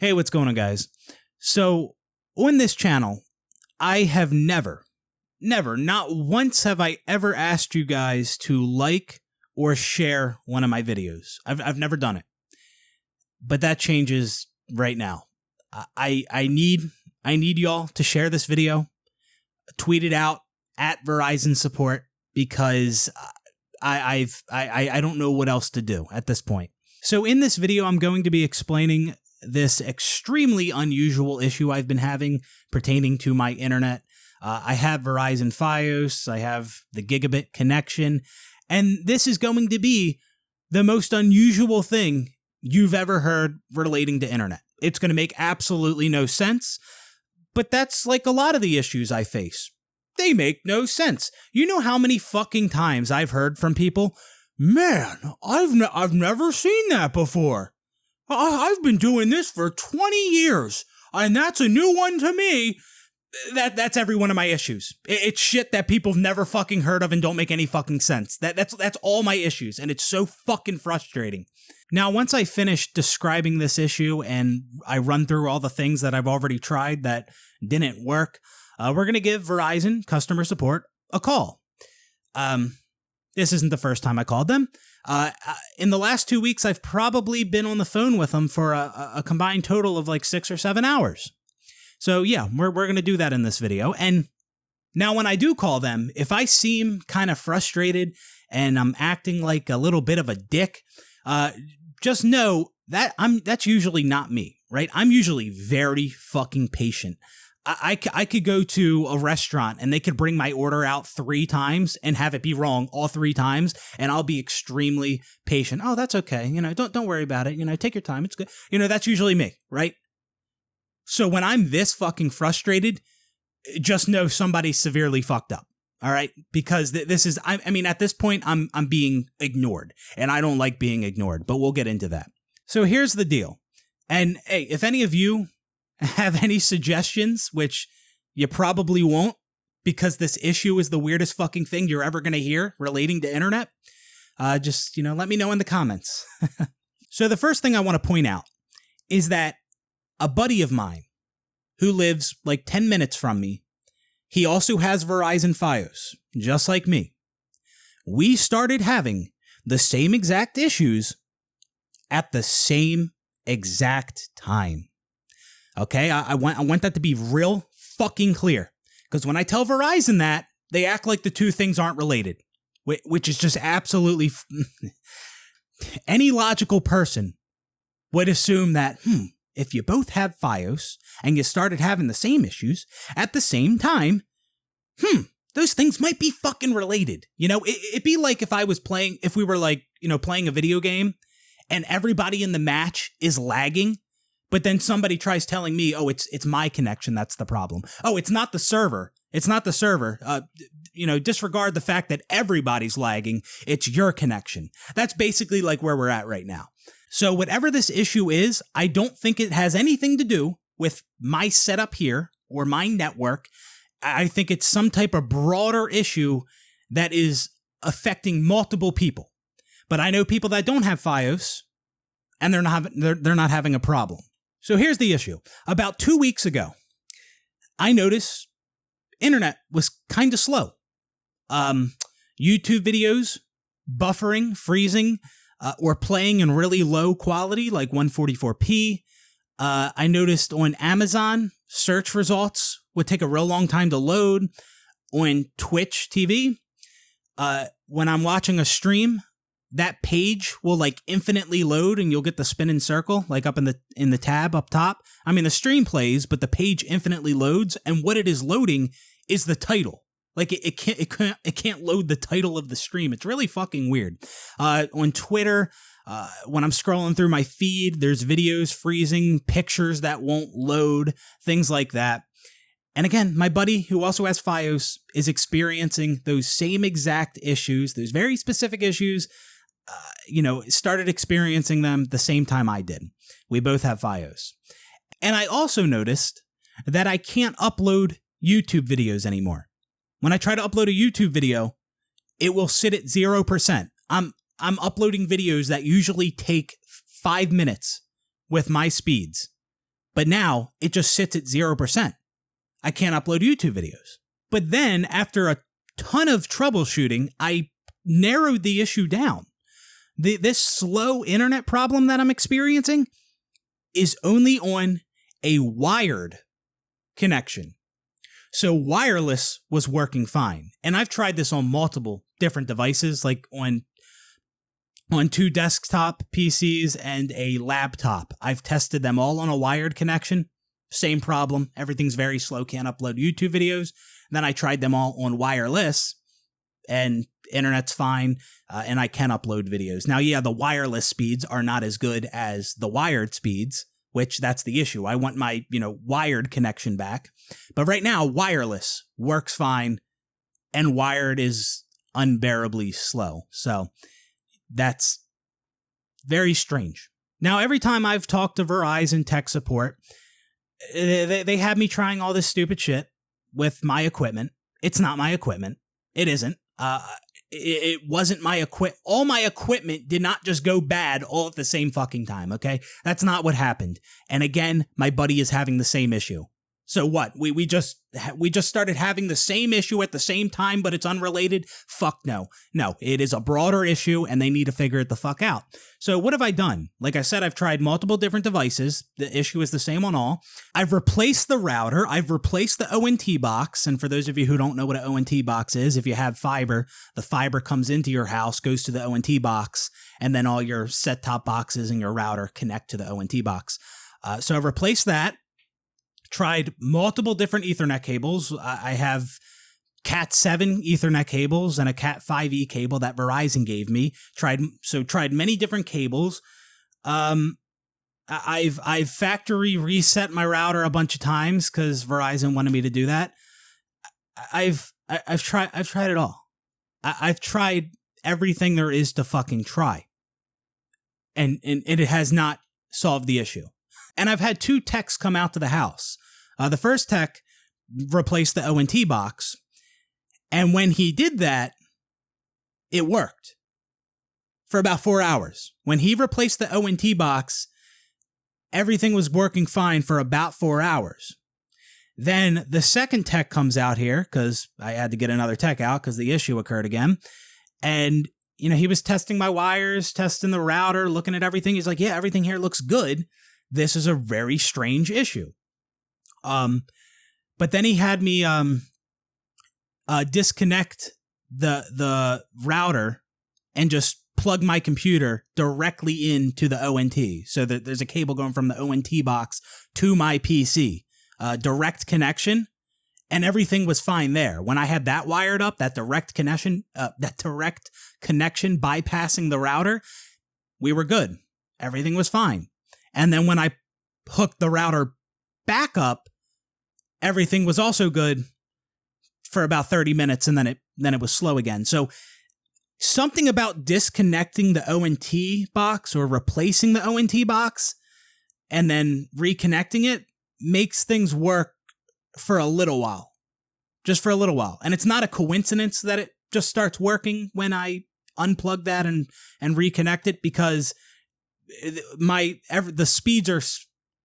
Hey, what's going on, guys? So, on this channel, I have never, not once have I ever asked you guys to like or share one of my videos. I've never done it. But that changes right now. I need y'all to share this video, tweet it out at Verizon support, because I don't know what else to do at this point. So in this video, I'm going to be explaining this extremely unusual issue I've been having pertaining to my internet. I have Verizon Fios, I have the gigabit connection, and this is going to be the most unusual thing you've ever heard relating to internet. It's going to make absolutely no sense, but that's like a lot of the issues I face. They make no sense. You know how many fucking times I've heard from people, man, I've never seen that before. I've been doing this for 20 years, and that's a new one to me. That's every one of my issues. It's shit that people have never fucking heard of and don't make any fucking sense. That's all my issues, and it's so fucking frustrating. Now, once I finish describing this issue and I run through all the things that I've already tried that didn't work, we're going to give Verizon customer support a call. This isn't the first time I called them. In the last 2 weeks, I've probably been on the phone with them for a combined total of like 6 or 7 hours. So yeah, we're going to do that in this video. And now when I do call them, if I seem kind of frustrated and I'm acting like a little bit of a dick, just know that that's usually not me, right? I'm usually very fucking patient. I could go to a restaurant and they could bring my order out 3 times and have it be wrong all 3 times, and I'll be extremely patient. Oh, that's okay. Don't worry about it. Take your time. It's good. That's usually me, right? So when I'm this fucking frustrated, just know somebody's severely fucked up. All right? Because this is, I mean, at this point, I'm being ignored, and I don't like being ignored, but we'll get into that. So here's the deal. And hey, if any of you have any suggestions, which you probably won't, because this issue is the weirdest fucking thing you're ever going to hear relating to internet, just, let me know in the comments. So the first thing I want to point out is that a buddy of mine who lives like 10 minutes from me, he also has Verizon Fios, just like me. We started having the same exact issues at the same exact time. Okay, I want that to be real fucking clear, because when I tell Verizon that, they act like the two things aren't related, which is just absolutely... Any logical person would assume that, if you both have Fios and you started having the same issues at the same time, those things might be fucking related. It'd be like if we were like, playing a video game and everybody in the match is lagging, but then somebody tries telling me, oh, it's my connection that's the problem. Oh, it's not the server. It's not the server. Disregard the fact that everybody's lagging. It's your connection. That's basically like where we're at right now. So whatever this issue is, I don't think it has anything to do with my setup here or my network. I think it's some type of broader issue that is affecting multiple people. But I know people that don't have Fios, and they're not having a problem. So here's the issue. About 2 weeks ago, I noticed internet was kind of slow. YouTube videos buffering, freezing, or playing in really low quality, like 144p. I noticed on Amazon, search results would take a real long time to load. On Twitch TV, when I'm watching a stream, that page will like infinitely load, and you'll get the spinning circle like up in the tab up top. I mean, the stream plays, but the page infinitely loads, and what it is loading is the title. Like it can't load the title of the stream. It's really fucking weird. On Twitter, when I'm scrolling through my feed, there's videos freezing, pictures that won't load, things like that. And again, my buddy who also has Fios is experiencing those same exact issues, those very specific issues. Started experiencing them the same time I did. We both have Fios. And I also noticed that I can't upload YouTube videos anymore. When I try to upload a YouTube video, it will sit at 0%. I'm uploading videos that usually take 5 minutes with my speeds. But now it just sits at 0%. I can't upload YouTube videos. But then after a ton of troubleshooting, I narrowed the issue down. This slow internet problem that I'm experiencing is only on a wired connection. So wireless was working fine. And I've tried this on multiple different devices, like on 2 desktop PCs and a laptop. I've tested them all on a wired connection. Same problem. Everything's very slow. Can't upload YouTube videos. Then I tried them all on wireless, and internet's fine, and I can upload videos. Now, yeah, the wireless speeds are not as good as the wired speeds, which that's the issue. I want my, wired connection back. But right now, wireless works fine, and wired is unbearably slow. So that's very strange. Now, every time I've talked to Verizon tech support, they have me trying all this stupid shit with my equipment. It's not my equipment. It isn't. It wasn't my equipment. All my equipment did not just go bad all at the same fucking time, okay? That's not what happened. And again, my buddy is having the same issue. So what? We just started having the same issue at the same time, but it's unrelated? Fuck no. No, it is a broader issue, and they need to figure it the fuck out. So what have I done? Like I said, I've tried multiple different devices. The issue is the same on all. I've replaced the router. I've replaced the ONT box. And for those of you who don't know what an ONT box is, if you have fiber, the fiber comes into your house, goes to the ONT box, and then all your set-top boxes and your router connect to the ONT box. So I've replaced that. Tried multiple different Ethernet cables. I have Cat 7 Ethernet cables and a Cat 5e cable that Verizon gave me. Tried many different cables. I've factory reset my router a bunch of times because Verizon wanted me to do that. I've tried it all. I've tried everything there is to fucking try, and it has not solved the issue. And I've had 2 techs come out to the house. The first tech replaced the ONT box, and when he did that, it worked for about 4 hours. When he replaced the ONT box, everything was working fine for about 4 hours. Then the second tech comes out here, because I had to get another tech out because the issue occurred again, and he was testing my wires, testing the router, looking at everything. He's like, yeah, everything here looks good. This is a very strange issue. But then he had me disconnect the router and just plug my computer directly into the ONT. So that there's a cable going from the ONT box to my PC, direct connection, and everything was fine there. When I had that wired up, that direct connection bypassing the router, we were good. Everything was fine. And then when I hooked the router back up, everything was also good for about 30 minutes, and then it was slow again. So something about disconnecting the ONT box or replacing the ONT box and then reconnecting it makes things work for a little while. Just for a little while. And it's not a coincidence that it just starts working when I unplug that and reconnect it, because the speeds are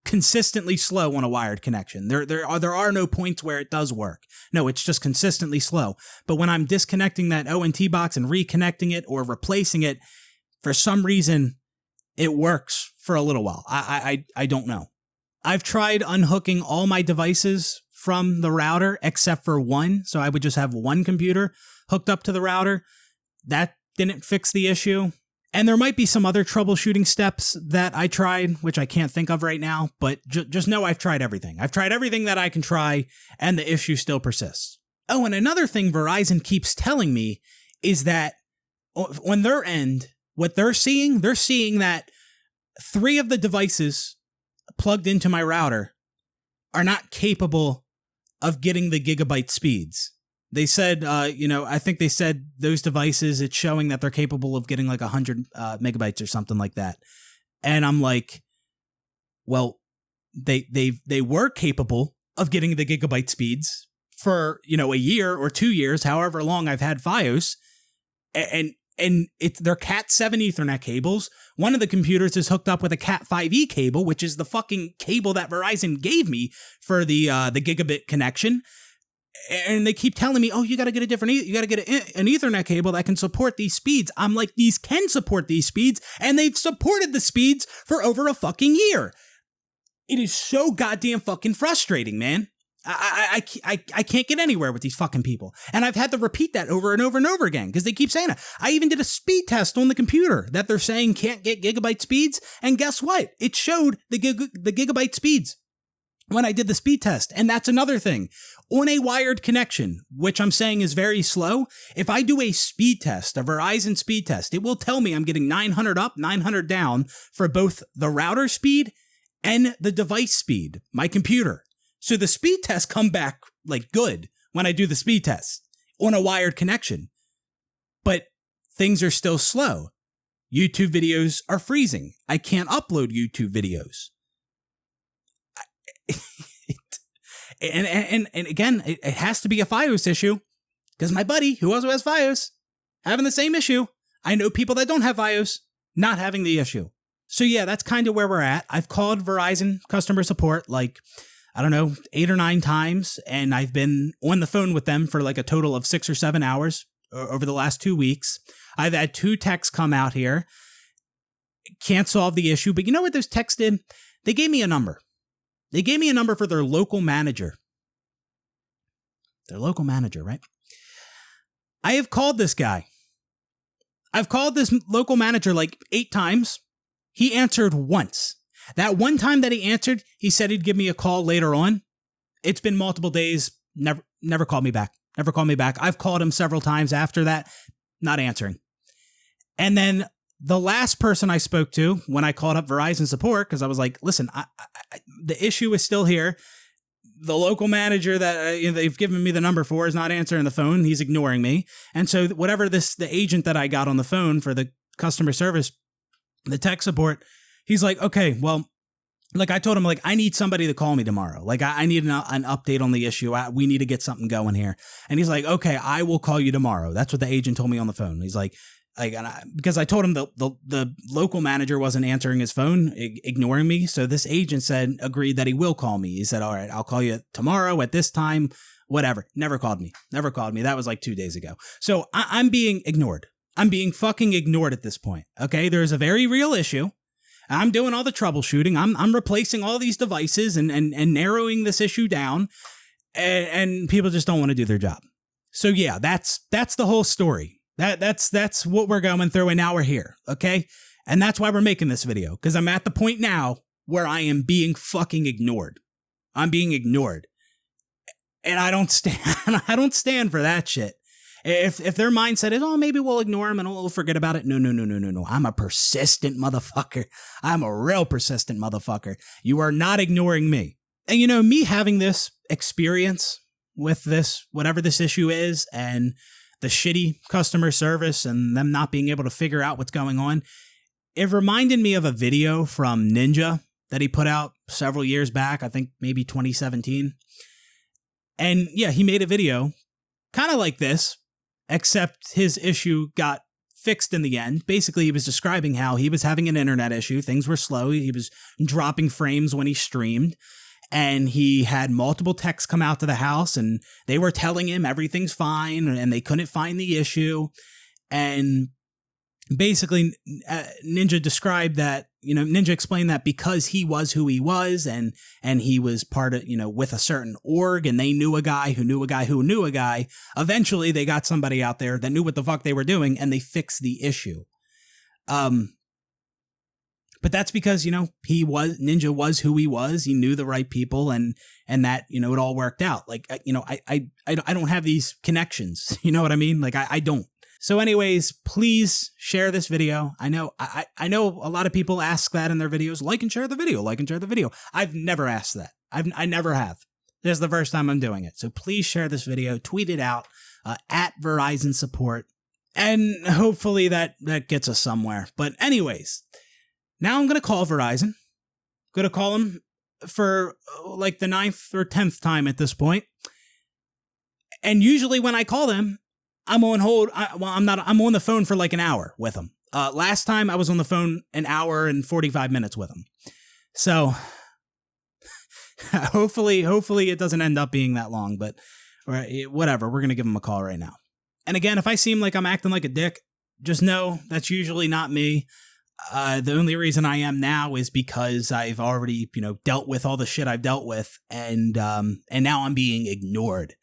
consistently slow on a wired connection. There are no points where it does work. No, it's just consistently slow. But when I'm disconnecting that ONT box and reconnecting it or replacing it, for some reason, it works for a little while. I don't know. I've tried unhooking all my devices from the router except for one. So I would just have one computer hooked up to the router. That didn't fix the issue. And there might be some other troubleshooting steps that I tried, which I can't think of right now, but just know I've tried everything. I've tried everything that I can try, and the issue still persists. Oh, and another thing Verizon keeps telling me is that on their end, what they're seeing that 3 of the devices plugged into my router are not capable of getting the gigabyte speeds. They said, I think they said those devices, it's showing that they're capable of getting like 100 megabytes or something like that. And I'm like, well, they were capable of getting the gigabyte speeds for, a year or 2 years, however long I've had Fios. And and they're Cat 7 Ethernet cables. One of the computers is hooked up with a Cat 5e cable, which is the fucking cable that Verizon gave me for the gigabit connection. And they keep telling me, oh, you got to get you got to get an Ethernet cable that can support these speeds. I'm like, these can support these speeds, and they've supported the speeds for over a fucking year. It is so goddamn fucking frustrating, man. I can't get anywhere with these fucking people. And I've had to repeat that over and over and over again because they keep saying it. I even did a speed test on the computer that they're saying can't get gigabyte speeds. And guess what? It showed the gigabyte speeds when I did the speed test. And that's another thing. On a wired connection, which I'm saying is very slow, if I do a speed test, a Verizon speed test, it will tell me I'm getting 900 up, 900 down for both the router speed and the device speed, my computer. So the speed tests come back like good when I do the speed test on a wired connection. But things are still slow. YouTube videos are freezing. I can't upload YouTube videos. And again, it has to be a Fios issue because my buddy, who also has Fios, having the same issue. I know people that don't have Fios not having the issue. So yeah, that's kind of where we're at. I've called Verizon customer support like, I don't know, 8 or 9 times, and I've been on the phone with them for like a total of 6 or 7 hours over the last 2 weeks. I've had 2 techs come out here. Can't solve the issue, but you know what those techs did? They gave me a number. They gave me a number for their local manager. Their local manager, right? I have called this guy. I've called this local manager like 8 times. He answered once. That one time that he answered, he said he'd give me a call later on. It's been multiple days. Never called me back. Never called me back. I've called him several times after that. Not answering. And then the last person I spoke to when I called up Verizon support, because I was like, listen, the issue is still here. The local manager that they've given me the number for is not answering the phone. He's ignoring me. And so whatever the agent that I got on the phone for the customer service, the tech support, he's like, okay, well, like I told him, like, I need somebody to call me tomorrow. Like, I need an update on the issue. We need to get something going here. And he's like, okay, I will call you tomorrow. That's what the agent told me on the phone. He's like, because I told him the local manager wasn't answering his phone, ignoring me. So this agent agreed that he will call me. He said, all right, I'll call you tomorrow at this time, whatever. Never called me. That was like 2 days ago. So I'm being ignored. I'm being fucking ignored at this point. Okay. There's a very real issue. I'm doing all the troubleshooting. I'm replacing all these devices and narrowing this issue down, and people just don't want to do their job. So yeah, that's the whole story. That's what we're going through, and now we're here, okay? And that's why we're making this video, because I'm at the point now where I am being fucking ignored. I'm being ignored, and I don't stand for that shit. If their mindset is, oh, maybe we'll ignore them and we'll forget about it. No. I'm a persistent motherfucker. I'm a real persistent motherfucker. You are not ignoring me. And me having this experience with this, whatever this issue is, and the shitty customer service and them not being able to figure out what's going on, it reminded me of a video from Ninja that he put out several years back, I think maybe 2017. And yeah, he made a video kind of like this, except his issue got fixed in the end. Basically, he was describing how he was having an internet issue. Things were slow. He was dropping frames when he streamed. And he had multiple techs come out to the house, and they were telling him everything's fine, and they couldn't find the issue. And basically, Ninja described that, Ninja explained that because he was who he was, and he was part of, with a certain org, and they knew a guy who knew a guy who knew a guy, eventually they got somebody out there that knew what the fuck they were doing, and they fixed the issue. But that's because, Ninja was who he was. He knew the right people, and that, it all worked out. Like, I don't have these connections. You know what I mean? Like, I don't. So anyways, please share this video. I know a lot of people ask that in their videos, like and share the video. I've never asked that. I never have. This is the first time I'm doing it. So please share this video, tweet it out, at Verizon support, and hopefully that gets us somewhere. But anyways, now I'm going to call Verizon. I'm going to call them for like the 9th or 10th time at this point. And usually when I call them, I'm on hold. I'm not. I'm on the phone for like an hour with them. Last time I was on the phone an hour and 45 minutes with them. So hopefully it doesn't end up being that long, but whatever. We're going to give them a call right now. And again, if I seem like I'm acting like a dick, just know that's usually not me. The only reason I am now is because I've already, dealt with all the shit I've dealt with, and now I'm being ignored.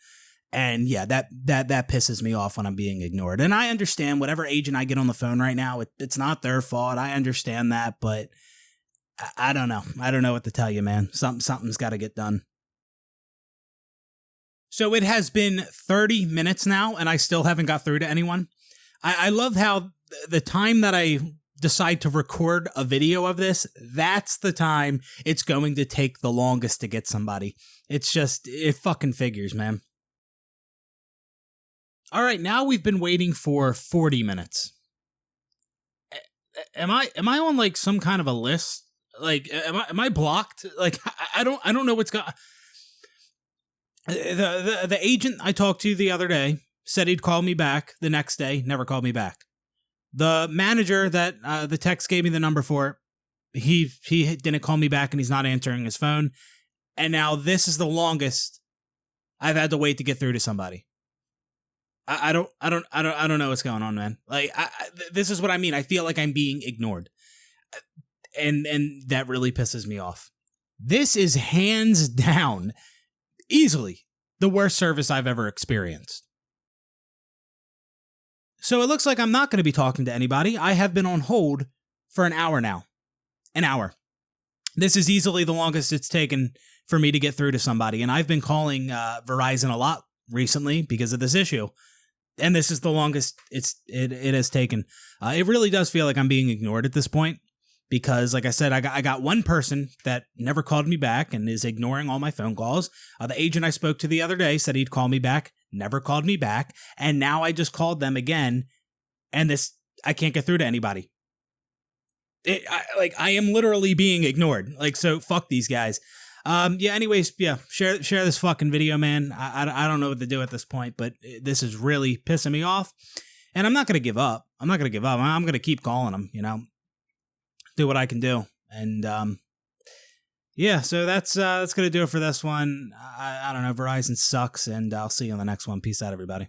And yeah, that pisses me off when I'm being ignored. And I understand whatever agent I get on the phone right now, it's not their fault. I understand that, but I don't know. I don't know what to tell you, man. Something's got to get done. So it has been 30 minutes now, and I still haven't got through to anyone. I love how the time that I decide to record a video of this, that's the time it's going to take the longest to get somebody. It's just, it fucking figures, man. All right, now we've been waiting for 40 minutes. Am I on like some kind of a list? Like, am I blocked? Like, I don't know what's got. The agent I talked to the other day said he'd call me back the next day. Never called me back. The manager that the text gave me the number for, he didn't call me back, and he's not answering his phone. And now this is the longest I've had to wait to get through to somebody. I don't know what's going on, man. Like, this is what I mean. I feel like I'm being ignored. And that really pisses me off. This is hands down, easily, the worst service I've ever experienced. So it looks like I'm not going to be talking to anybody. I have been on hold for an hour now. An hour. This is easily the longest it's taken for me to get through to somebody. And I've been calling Verizon a lot recently because of this issue. And this is the longest it has taken. It really does feel like I'm being ignored at this point. Because, like I said, I got one person that never called me back and is ignoring all my phone calls. The agent I spoke to the other day said he'd call me back, never called me back, and now I just called them again, and I can't get through to anybody. I am literally being ignored. Like, so fuck these guys. Anyways, share this fucking video, man. I don't know what to do at this point, but this is really pissing me off, and I'm not gonna give up. I'm gonna keep calling them. Do what I can do. And so that's gonna do it for this one. I don't know. Verizon sucks, and I'll see you on the next one. Peace out, everybody.